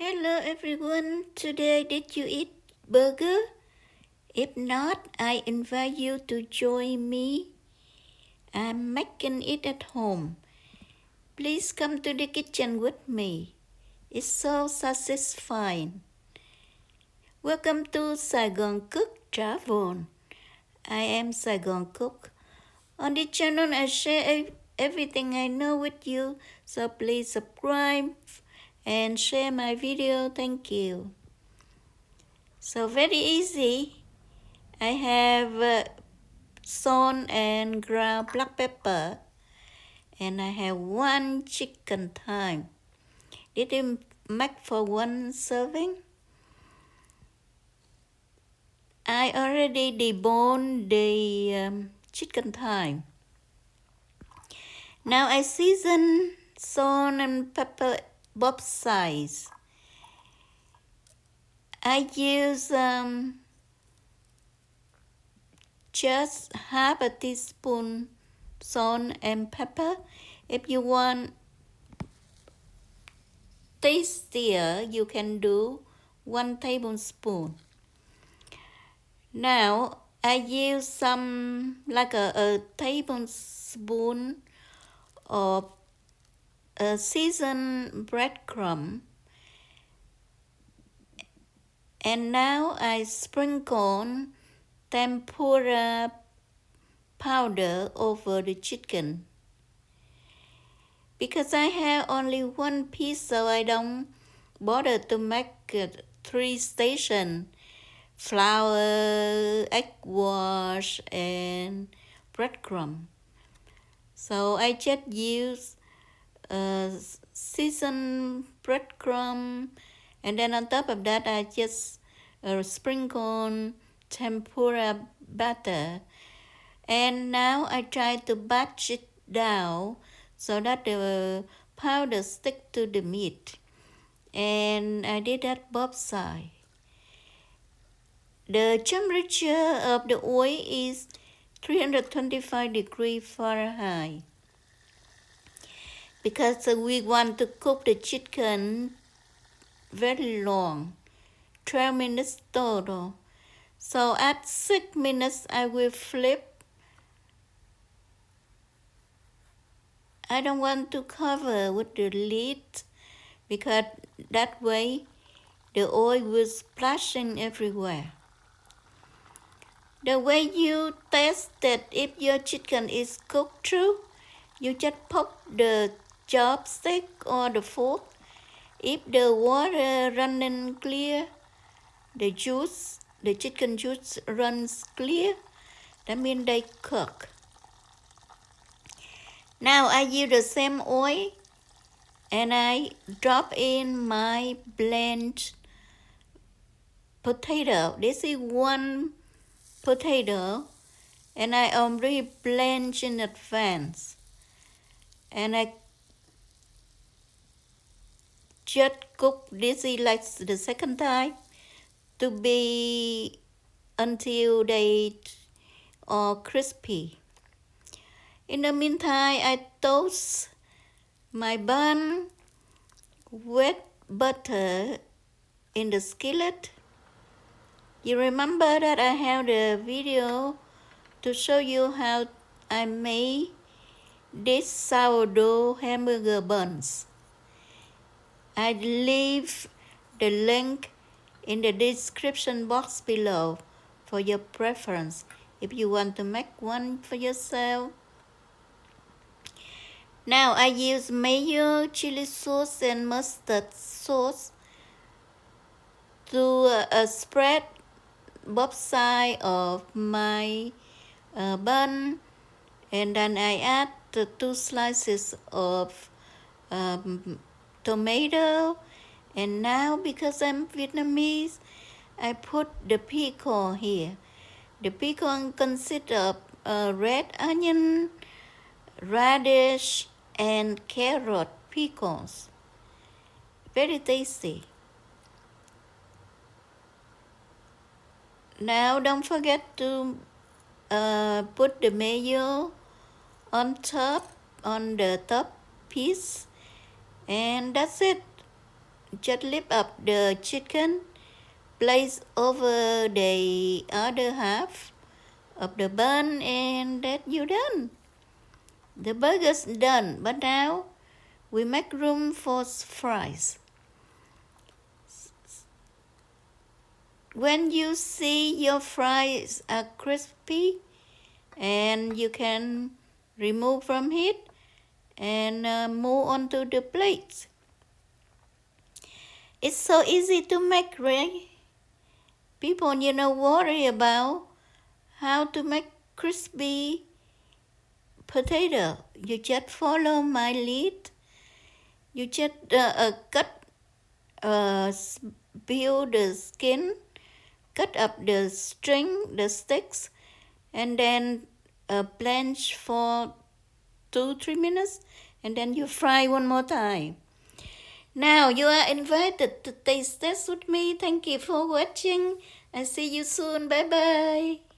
Hello everyone, today did you eat burger? If not, I invite you to join me. I'm making it at home. Please come to the kitchen with me. It's so satisfying. Welcome to Saigoncook Travel. I am Saigoncook. On this channel, I share everything I know with you, so please subscribe and share my video. Thank you. So very easy. I have salt and ground black pepper, and I have one chicken thigh. Did you make for one serving? I already deboned the chicken thigh. Now I season salt and pepper both sides. I use just half a teaspoon salt and pepper. If you want tastier, you can do 1 tablespoon. Now I use some like a tablespoon of seasoned breadcrumbs. And now I sprinkle tempura powder over the chicken. Because I have only one piece, so I don't bother to make 3 stations: flour, egg wash, and breadcrumb. So I just use seasoned breadcrumb, and then on top of that I just sprinkle tempura batter. And now I try to batch it down so that the powder stick to the meat. And I did that both sides. The temperature of the oil is 325 degrees Fahrenheit. Because we want to cook the chicken very long, 12 minutes total. So at 6 minutes I will flip. I don't want to cover with the lid because that way the oil will splashing everywhere. The way you test that if your chicken is cooked through, you just poke the chopstick or the fork. If the water running clear, the chicken juice runs clear, that means they cook. Now I use the same oil and I drop in my blanched potato. This is 1 potato, and I already blanch in advance. And I just cook this is like the second time to be until they are crispy. In the meantime, I toast my bun with butter in the skillet. You remember that I have the video to show you how I made this sourdough hamburger buns. I leave the link in the description box below for your preference if you want to make one for yourself. Now I use mayo, chili sauce, and mustard sauce to spread both sides of my bun, and then I add the 2 slices of tomato. And now because I'm Vietnamese, I put the pickle here. The pickle consists of red onion, radish, and carrot pickles. Very tasty. Now don't forget to put the mayo on top, on the top piece, and that's it. just lift up the chicken, place over the other half of the bun, and that you done. The burger's done, but now we make room for fries. When you see your fries are crispy, and you can remove from heat and move on to the plates. It's so easy to make, right? People, worry about how to make crispy potato. You just follow my lead. You just peel the skin, cut up the sticks, and then blanch for 2-3 minutes, and then you fry one more time. Now you are invited to taste this with me. Thank you for watching. I see you soon. Bye bye.